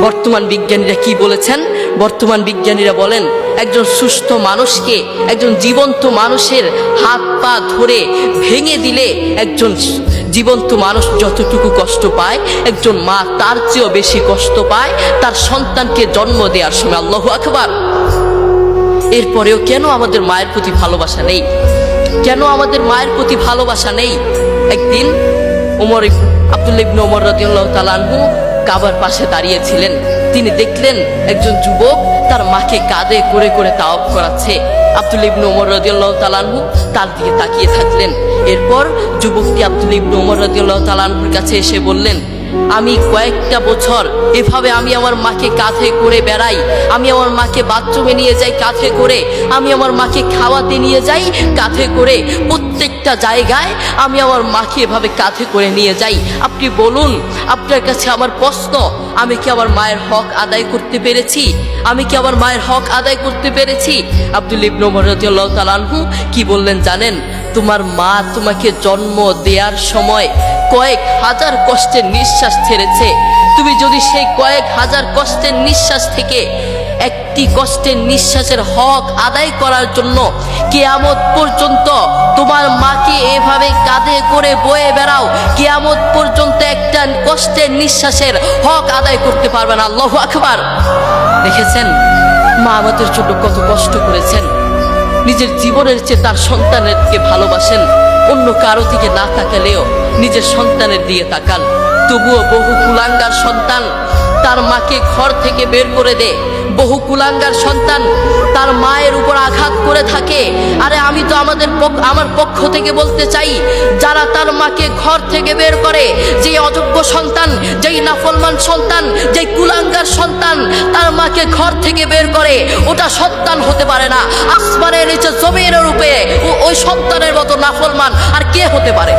বর্তমান বিজ্ঞানীরা কি বলেছেন? বর্তমান বিজ্ঞানীরা বলেন একজন সুস্থ মানুষকে, একজন জীবন্ত মানুষের হাত পা ধরে ভেঙে দিলে একজন জীবন্ত মানুষ যতটুকু কষ্ট পায়, একজন মা তার চেয়েও বেশি কষ্ট পায় তার সন্তানকে জন্ম দেওয়ার সময়। আল্লাহু আকবার। এরপরেও কেন আমাদের মায়ের প্রতি ভালোবাসা নেই? কেন আমাদের মায়ের প্রতি ভালোবাসা নেই? একদিন আব্দুল্লাহ ইবনে ওমর রাদিয়াল্লাহু তাআলা আনহু কাবার পাশে দাঁড়িয়েছিলেন। তিনি দেখলেন একজন যুবক তার মাকে কাঁধে করে করে তাওয়াফ করাচ্ছে। আব্দুল্লাহ ইবনে ওমর রাদিয়াল্লাহু তাআলা আনহু তার দিকে তাকিয়ে থাকলেন। এরপর যুবকটি আব্দুল্লাহ ইবনে ওমর রাদিয়াল্লাহু তাআলা আনহুর কাছে এসে বললেন, আমি কয়েকটা বছর এভাবে আমি আমার মাকে কাঁধে করে বেড়াই, আমি আমার মাকে বাথরুমে নিয়ে যাই কাঁধে করে, আমি আমার মাকে খাওয়াতে নিয়ে যাই কাঁধে করে, প্রত্যেকটা জায়গায় আমি আমার মাকে এভাবে কাঁধে করে নিয়ে যাই। আপনি বলুন, আপনার কাছে আমার প্রশ্ন, আমি কি আমার মায়ের হক আদায় করতে পেরেছি? আমি কি আমার মায়ের হক আদায় করতে পেরেছি? আব্দুল্লাহ ইবনে ওমর রাদিয়াল্লাহু তাআলা আনহু কি বললেন জানেন? তোমার মা তোমাকে জন্ম দেওয়ার সময় কয়েক হাজার কষ্টের নিঃশ্বাস ছেড়েছে। তুমি যদি সেই কয়েক হাজার কষ্টের নিঃশ্বাস থেকে একটি কষ্টের নিঃশ্বাসের হক আদায় করার জন্য কিয়ামত পর্যন্ত তোমার মাকে এভাবে কাঁধে করে বয়ে বেড়াও, কিয়ামত পর্যন্ত একটা কষ্টের নিঃশ্বাসের হক আদায় করতে পারবে না। আল্লাহু আকবার। দেখেছেন মা আমাদের জন্য কত কষ্ট করেছেন। নিজের জীবনের চেয়ে তার সন্তানেরকে ভালোবাসেন। অন্য কারো দিকে না তাকালেও নিজের সন্তানের দিকে তাকান। তবুও বহু কুলাঙ্গার সন্তান তার মাকে ঘর থেকে বের করে দেয়। বহু কুলাঙ্গার সন্তান তার মায়ের উপর আঘাত করে থাকে। আরে আমি তো আমার পক্ষ থেকে বলতে চাই, যারা তার মাকে ঘর থেকে বের করে, যে অযোগ্য সন্তান, যেই নাফরমান সন্তান, যেই কুলাঙ্গার সন্তান তার মাকে ঘর থেকে বের করে, ওটা সন্তান হতে পারে না। আসমানের নিচে জমিনের উপরে ওই সন্তানের মতো নাফরমান আর কে হতে পারে?